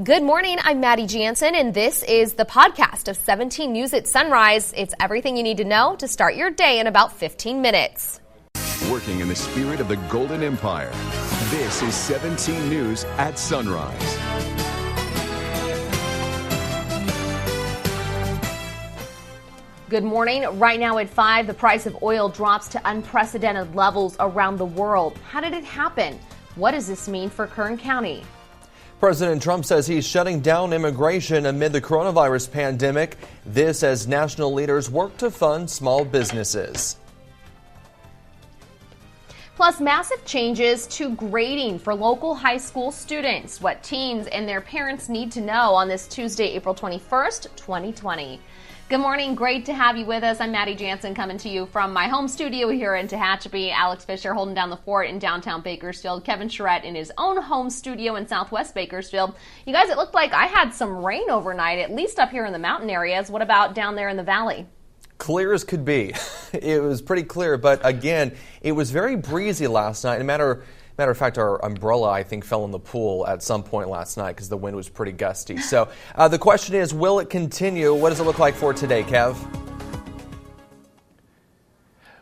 Good morning, I'm Maddie Jansen, and this is the podcast of 17 News at Sunrise. It's everything you need to know to start your day in about 15 minutes. Working in the spirit of the Golden Empire, this is 17 News at Sunrise. Good morning. Right now at 5, the price of oil drops to unprecedented levels around the world. How did it happen? What does this mean for Kern County? President Trump says he's shutting down immigration amid the coronavirus pandemic. This as national leaders work to fund small businesses. Plus, massive changes to grading for local high school students. What teens and their parents need to know on this Tuesday, April 21st, 2020. Good morning. Great to have you with us. I'm Maddie Jansen coming to you from my home studio here in Tehachapi. Alex Fisher holding down the fort in downtown Bakersfield. Kevin Charette in his own home studio in southwest Bakersfield. You guys, it looked like I had some rain overnight, at least up here in the mountain areas. What about down there in the valley? Clear as could be. It was pretty clear, but again, it was very breezy last night. Matter of fact, our umbrella, I think, fell in the pool at some point last night because the wind was pretty gusty. So the question is, will it continue? What does it look like for today, Kev?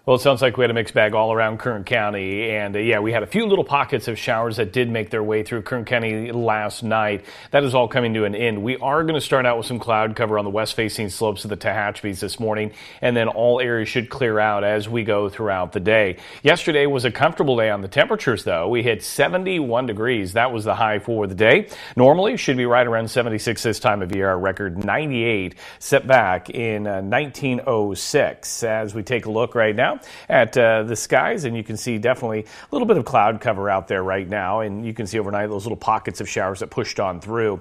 Well, it sounds like we had a mixed bag all around Kern County, and we had a few little pockets of showers that did make their way through Kern County last night. That is all coming to an end. We are going to start out with some cloud cover on the west-facing slopes of the Tehachapis this morning, and then all areas should clear out as we go throughout the day. Yesterday was a comfortable day on the temperatures, though. We hit 71 degrees. That was the high for the day. Normally, should be right around 76 this time of year. Our record 98 set back in 1906. As we take a look right now at the skies, and you can see definitely a little bit of cloud cover out there right now, and you can see overnight those little pockets of showers that pushed on through.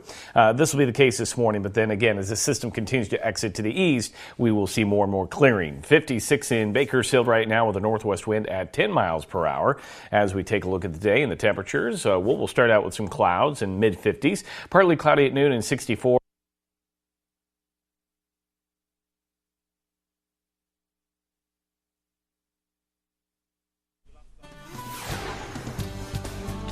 This will be the case this morning, but then again, as the system continues to exit to the east, we will see more and more clearing. 56 in Bakersfield right now with a northwest wind at 10 miles per hour. As we take a look at the day and the temperatures, we'll start out with some clouds in mid-50s, partly cloudy at noon and 64.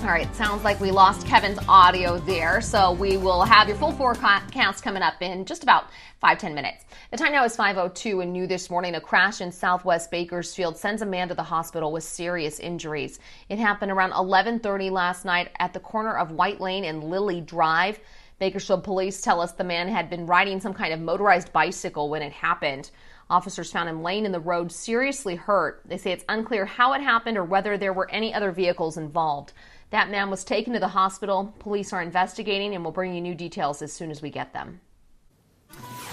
All right, sounds like we lost Kevin's audio there, so we will have your full forecast coming up in just about 5-10 minutes. The time now is 5:02, and new this morning, a crash in southwest Bakersfield sends a man to the hospital with serious injuries. It happened around 11:30 last night at the corner of White Lane and Lily Drive. Bakersfield police tell us the man had been riding some kind of motorized bicycle when it happened. Officers found him laying in the road seriously hurt. They say it's unclear how it happened or whether there were any other vehicles involved. That man was taken to the hospital. Police are investigating and will bring you new details as soon as we get them.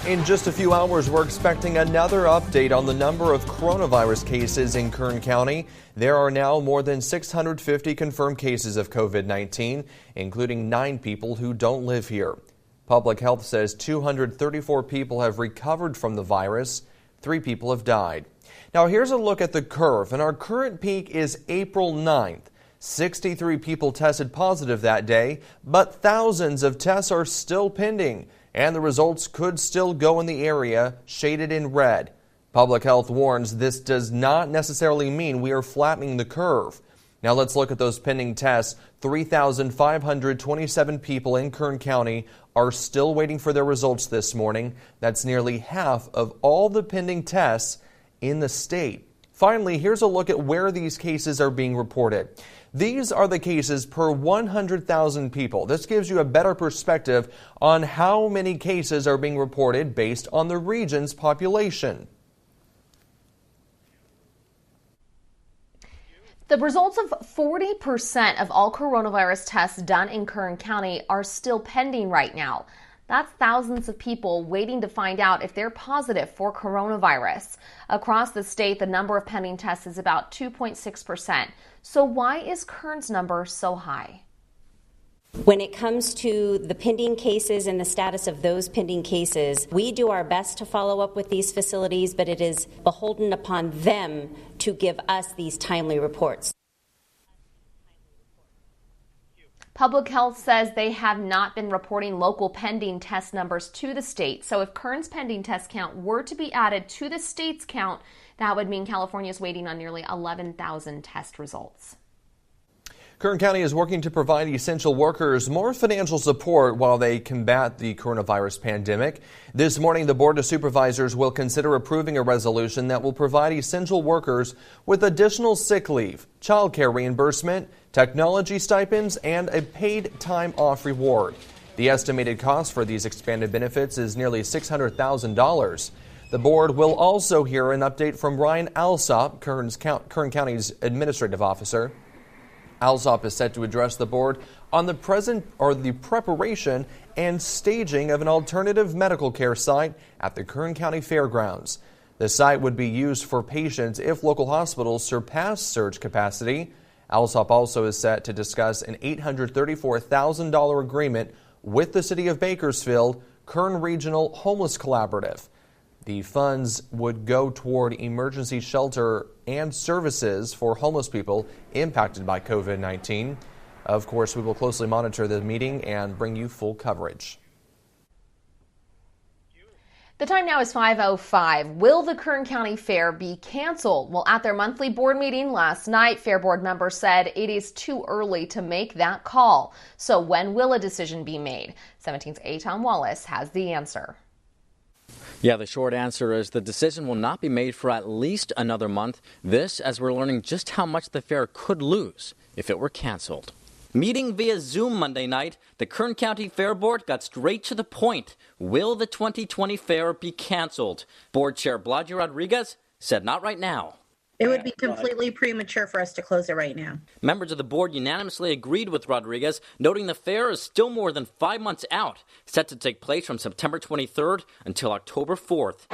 In just a few hours, we're expecting another update on the number of coronavirus cases in Kern County. There are now more than 650 confirmed cases of COVID-19, including 9 people who don't live here. Public Health says 234 people have recovered from the virus. 3 people have died. Now here's a look at the curve, and our current peak is April 9th. 63 people tested positive that day, but thousands of tests are still pending, and the results could still go in the area shaded in red. Public Health warns this does not necessarily mean we are flattening the curve. Now let's look at those pending tests. 3,527 people in Kern County are still waiting for their results this morning. That's nearly half of all the pending tests in the state. Finally, here's a look at where these cases are being reported. These are the cases per 100,000 people. This gives you a better perspective on how many cases are being reported based on the region's population. The results of 40% of all coronavirus tests done in Kern County are still pending right now. That's thousands of people waiting to find out if they're positive for coronavirus. Across the state, the number of pending tests is about 2.6%. So why is Kern's number so high? When it comes to the pending cases and the status of those pending cases, we do our best to follow up with these facilities, but it is beholden upon them to give us these timely reports. Public Health says they have not been reporting local pending test numbers to the state. So if Kern's pending test count were to be added to the state's count, that would mean California is waiting on nearly 11,000 test results. Kern County is working to provide essential workers more financial support while they combat the coronavirus pandemic. This morning, the Board of Supervisors will consider approving a resolution that will provide essential workers with additional sick leave, child care reimbursement, technology stipends, and a paid time off reward. The estimated cost for these expanded benefits is nearly $600,000. The board will also hear an update from Ryan Alsop, Kern County's administrative officer. Alsop is set to address the board on the preparation and staging of an alternative medical care site at the Kern County Fairgrounds. The site would be used for patients if local hospitals surpass surge capacity. Alsop also is set to discuss an $834,000 agreement with the city of Bakersfield, Kern Regional Homeless Collaborative. The funds would go toward emergency shelter and services for homeless people impacted by COVID-19. Of course, we will closely monitor the meeting and bring you full coverage. The time now is 5:05. Will the Kern County Fair be canceled? Well, at their monthly board meeting last night, Fair Board members said it is too early to make that call. So when will a decision be made? 17's Tom Wallace has the answer. Yeah, the short answer is the decision will not be made for at least another month. This as we're learning just how much the fair could lose if it were canceled. Meeting via Zoom Monday night, the Kern County Fair Board got straight to the point. Will the 2020 fair be canceled? Board Chair Bladger Rodriguez said not right now. It would be completely premature for us to close it right now. Members of the board unanimously agreed with Rodriguez, noting the fair is still more than 5 months out, set to take place from September 23rd until October 4th.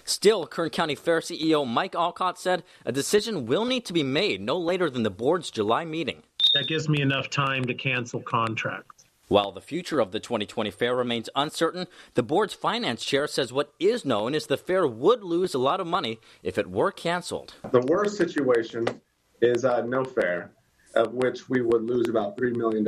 Still, Kern County Fair CEO Mike Alcott said a decision will need to be made no later than the board's July meeting. That gives me enough time to cancel contracts. While the future of the 2020 fair remains uncertain, the board's finance chair says what is known is the fair would lose a lot of money if it were canceled. The worst situation is no fair, of which we would lose about $3 million.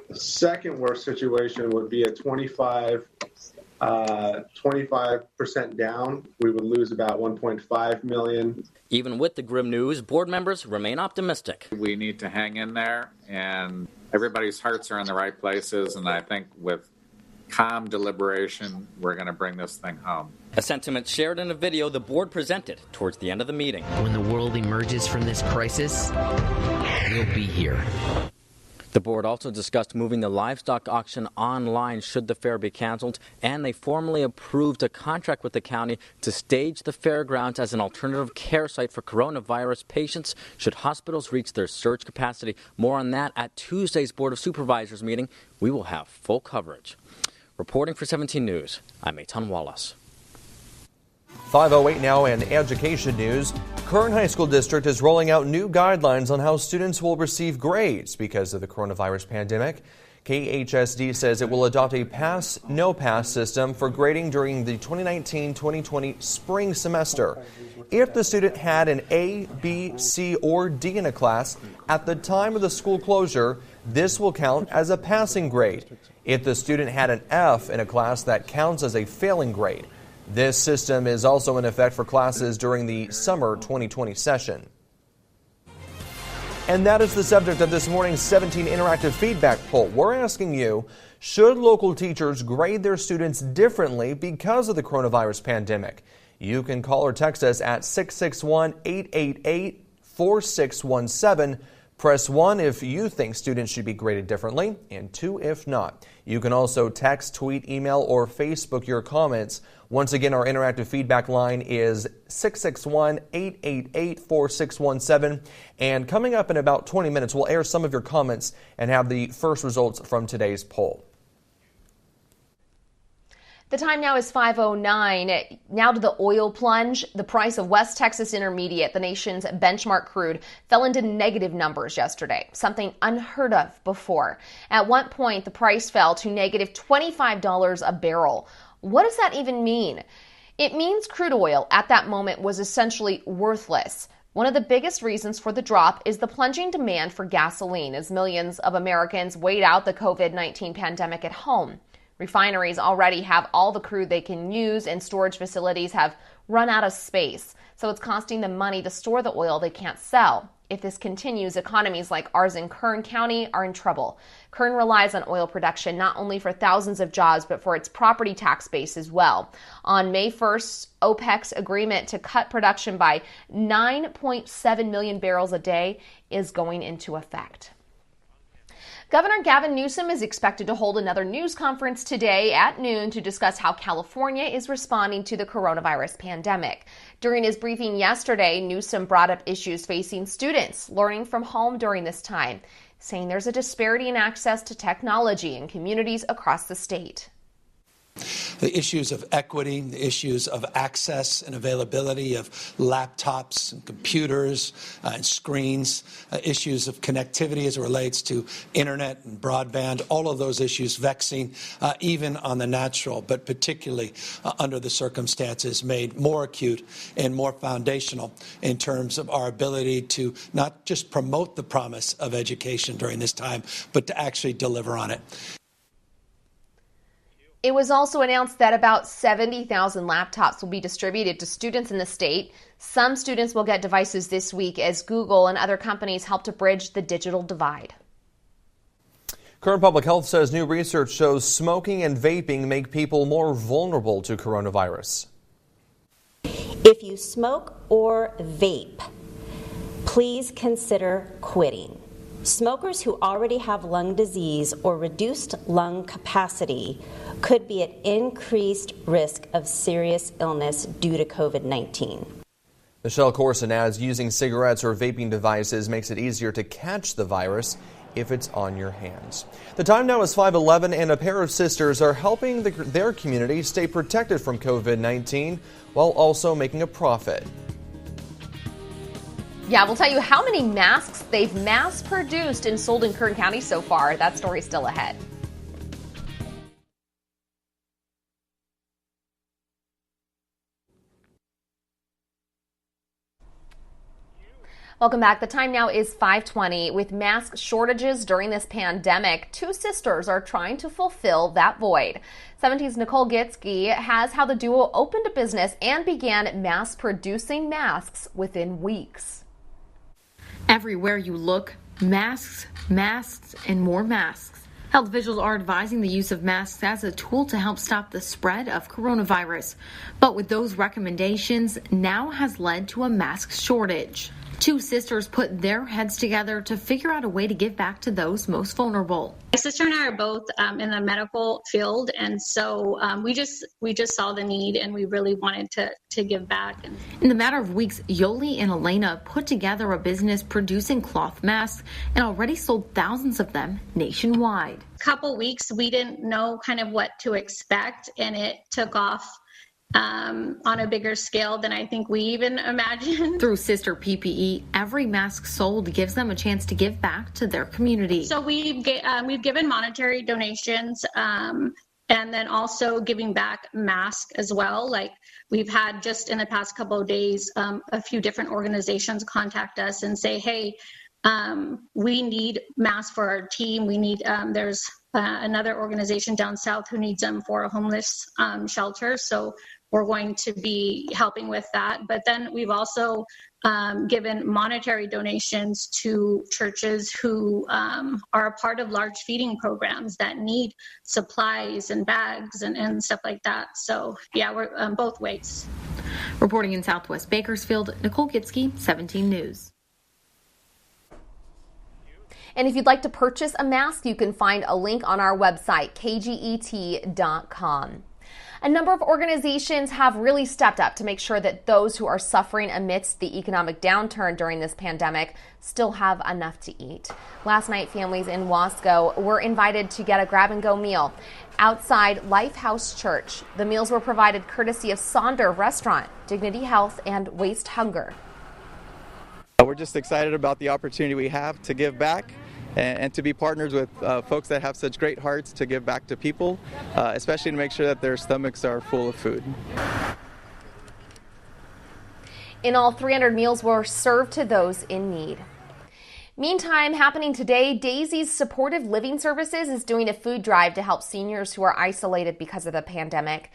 The second worst situation would be a 25% down. We would lose about $1.5 million. Even with the grim news, board members remain optimistic. We need to hang in there, and everybody's hearts are in the right places, and I think with calm deliberation, we're going to bring this thing home. A sentiment shared in a video the board presented towards the end of the meeting. When the world emerges from this crisis, we'll be here. The board also discussed moving the livestock auction online should the fair be canceled, and they formally approved a contract with the county to stage the fairgrounds as an alternative care site for coronavirus patients should hospitals reach their surge capacity. More on that at Tuesday's Board of Supervisors meeting. We will have full coverage. Reporting for 17 News, I'm Tom Wallace. 5:08 now and education news. Kern High School District is rolling out new guidelines on how students will receive grades because of the coronavirus pandemic. KHSD says it will adopt a pass, no pass system for grading during the 2019-2020 spring semester. If the student had an A, B, C, or D in a class at the time of the school closure, this will count as a passing grade. If the student had an F in a class, that counts as a failing grade. This system is also in effect for classes during the summer 2020 session. And that is the subject of this morning's 17 interactive feedback poll. We're asking you, should local teachers grade their students differently because of the coronavirus pandemic? You can call or text us at 661-888-4617. Press 1 if you think students should be graded differently, and 2 if not. You can also text, tweet, email, or Facebook your comments. Once again, our interactive feedback line is 661-888-4617. And coming up in about 20 minutes, we'll air some of your comments and have the first results from today's poll. The time now is 5:09. Now to the oil plunge. The price of West Texas Intermediate, the nation's benchmark crude, fell into negative numbers yesterday, something unheard of before. At one point, the price fell to negative $25 a barrel. What does that even mean? It means crude oil at that moment was essentially worthless. One of the biggest reasons for the drop is the plunging demand for gasoline as millions of Americans wait out the COVID-19 pandemic at home. Refineries already have all the crude they can use, and storage facilities have run out of space. So it's costing them money to store the oil they can't sell. If this continues, economies like ours in Kern County are in trouble. Kern relies on oil production not only for thousands of jobs, but for its property tax base as well. On May 1st, OPEC's agreement to cut production by 9.7 million barrels a day is going into effect. Governor Gavin Newsom is expected to hold another news conference today at noon to discuss how California is responding to the coronavirus pandemic. During his briefing yesterday, Newsom brought up issues facing students learning from home during this time, saying there's a disparity in access to technology in communities across the state. The issues of equity, the issues of access and availability of laptops and computers and screens, issues of connectivity as it relates to internet and broadband, all of those issues vexing even on the natural, but particularly under the circumstances made more acute and more foundational in terms of our ability to not just promote the promise of education during this time, but to actually deliver on it. It was also announced that about 70,000 laptops will be distributed to students in the state. Some students will get devices this week as Google and other companies help to bridge the digital divide. Kern Public Health says new research shows smoking and vaping make people more vulnerable to coronavirus. If you smoke or vape, please consider quitting. Smokers who already have lung disease or reduced lung capacity could be at increased risk of serious illness due to COVID-19. Michelle Corson adds using cigarettes or vaping devices makes it easier to catch the virus if it's on your hands. The time now is 5:11, and a pair of sisters are helping their community stay protected from COVID-19 while also making a profit. Yeah, we'll tell you how many masks they've mass-produced and sold in Kern County so far. That story's still ahead. Welcome back. The time now is 5:20. With mask shortages during this pandemic, two sisters are trying to fulfill that void. 17's Nicole Gitsky has how the duo opened a business and began mass-producing masks within weeks. Everywhere you look, masks, masks, and more masks. Health officials are advising the use of masks as a tool to help stop the spread of coronavirus. But with those recommendations, now has led to a mask shortage. Two sisters put their heads together to figure out a way to give back to those most vulnerable. My sister and I are both in the medical field, and so we just saw the need, and we really wanted to give back. In the matter of weeks, Yoli and Elena put together a business producing cloth masks and already sold thousands of them nationwide. Couple weeks, we didn't know kind of what to expect, and it took off on a bigger scale than I think we even imagined. Through Sister PPE, every mask sold gives them a chance to give back to their community. So we've given monetary donations and then also giving back masks as well. Like we've had just in the past couple of days, a few different organizations contact us and say, hey, we need masks for our team. We need, there's another organization down south who needs them for a homeless shelter. So we're going to be helping with that. But then we've also given monetary donations to churches who are a part of large feeding programs that need supplies and bags and stuff like that. So yeah, we're both ways. Reporting in Southwest Bakersfield, Nicole Gitsky, 17 News. And if you'd like to purchase a mask, you can find a link on our website, kget.com. A number of organizations have really stepped up to make sure that those who are suffering amidst the economic downturn during this pandemic still have enough to eat. Last night, families in Wasco were invited to get a grab-and-go meal outside Lifehouse Church. The meals were provided courtesy of Sonder Restaurant, Dignity Health, and Waste Hunger. We're just excited about the opportunity we have to give back and to be partners with folks that have such great hearts to give back to people, especially to make sure that their stomachs are full of food. In all, 300 meals were served to those in need. Meantime, happening today, Daisy's Supportive Living Services is doing a food drive to help seniors who are isolated because of the pandemic.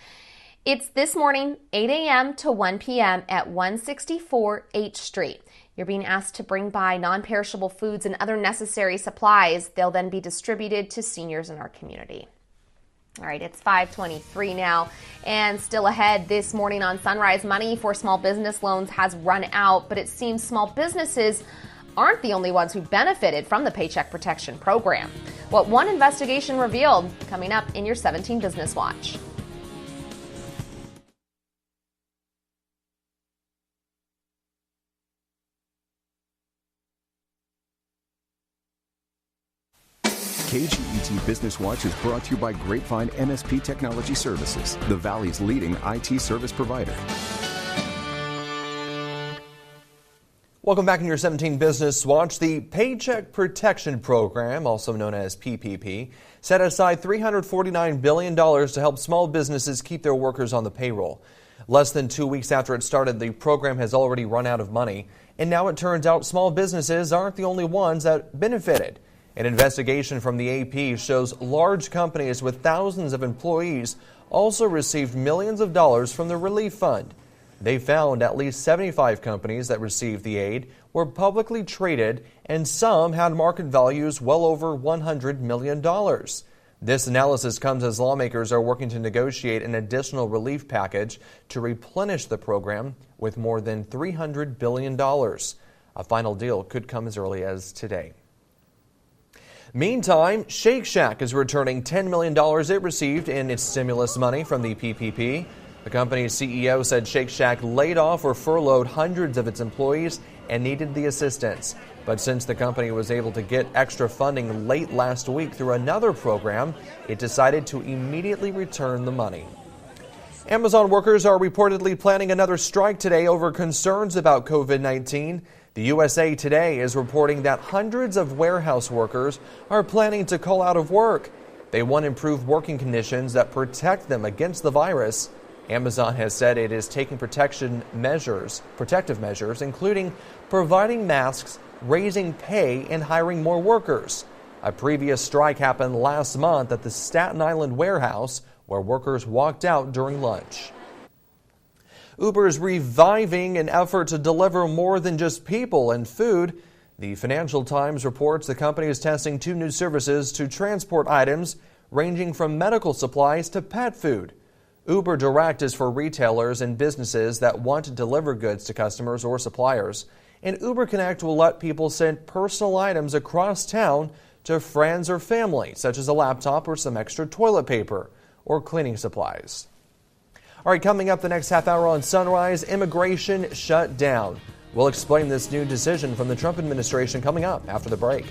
It's this morning, 8 a.m. to 1 p.m. at 164 H Street. You're being asked to bring by non-perishable foods and other necessary supplies. They'll then be distributed to seniors in our community. All right, it's 5:23 now, and still ahead this morning on Sunrise, money for small business loans has run out, but it seems small businesses aren't the only ones who benefited from the Paycheck Protection Program. What one investigation revealed, coming up in your 17 Business Watch. KHSD Business Watch is brought to you by Grapevine MSP Technology Services, the Valley's leading IT service provider. Welcome back in your 17 Business Watch. The Paycheck Protection Program, also known as PPP, set aside $349 billion to help small businesses keep their workers on the payroll. Less than 2 weeks after it started, the program has already run out of money. And now it turns out small businesses aren't the only ones that benefited. An investigation from the AP shows large companies with thousands of employees also received millions of dollars from the relief fund. They found at least 75 companies that received the aid were publicly traded, and some had market values well over $100 million. This analysis comes as lawmakers are working to negotiate an additional relief package to replenish the program with more than $300 billion. A final deal could come as early as today. Meantime, Shake Shack is returning $10 million it received in its stimulus money from the PPP. The company's CEO said Shake Shack laid off or furloughed hundreds of its employees and needed the assistance. But since the company was able to get extra funding late last week through another program, it decided to immediately return the money. Amazon workers are reportedly planning another strike today over concerns about COVID-19. The USA Today is reporting that hundreds of warehouse workers are planning to call out of work. They want improved working conditions that protect them against the virus. Amazon has said it is taking protective measures, including providing masks, raising pay, and hiring more workers. A previous strike happened last month at the Staten Island warehouse, where workers walked out during lunch. Uber is reviving an effort to deliver more than just people and food. The Financial Times reports the company is testing 2 new services to transport items ranging from medical supplies to pet food. Uber Direct is for retailers and businesses that want to deliver goods to customers or suppliers. And Uber Connect will let people send personal items across town to friends or family, such as a laptop or some extra toilet paper or cleaning supplies. All right, coming up the next half hour on Sunrise, immigration shut down. We'll explain this new decision from the Trump administration coming up after the break.